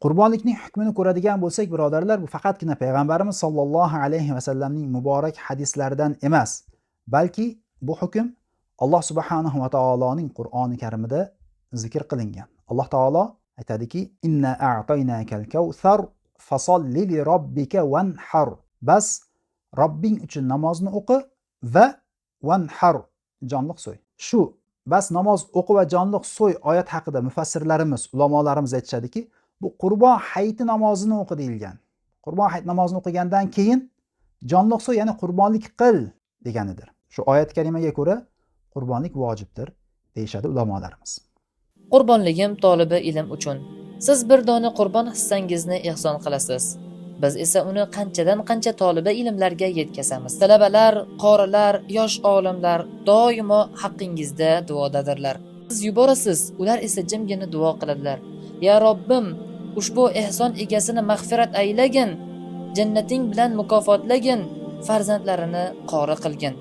Qurbonlikning hukmini ko'radigan bo'lsak, birodarlar, bu faqatgina payg'ambarimiz sollallohu alayhi vasallamning muborak hadislaridan emas, balki bu hukm Alloh subhanahu va taoloning Qur'oni Karimida zikr qilingan. Alloh taolo aytadiki: "Inna a'taynakal kawthar fasolli li robbika wanhar." Bas Robbing uchun namozni o'qi va wanhar, jonliq so'y. Shu bas namoz o'qi va jonliq so'y oyat haqida mufassirlarimiz, ulamolarimiz aytishadiki, bu Qurbon hayiti namozini o'qi deyilgan. Qurbon hayit namozini o'qigandan keyin jonliq so'y, ya'ni qurbonlik qil deganidir. Shu oyat karimaga ko'ra qurbonlik vojibdir deyshadi ulamolarimiz. Qurbonligim tolibi ilm uchun. Siz bir dona qurbon hissangizni ehson qilasiz. Biz esa uni qanchadan qancha toliba ilmlarga yetkazamiz. Talabalar, qorilar, yosh olimlar doimo haqqingizda duodadirlar. Siz yuborasiz, ular esa jimgina duo qiladilar. Ya Robbim, ushbu ehson egasini mag'firat aylagin, jannating bilan mukofotlagin, farzandlarini qori qilgin.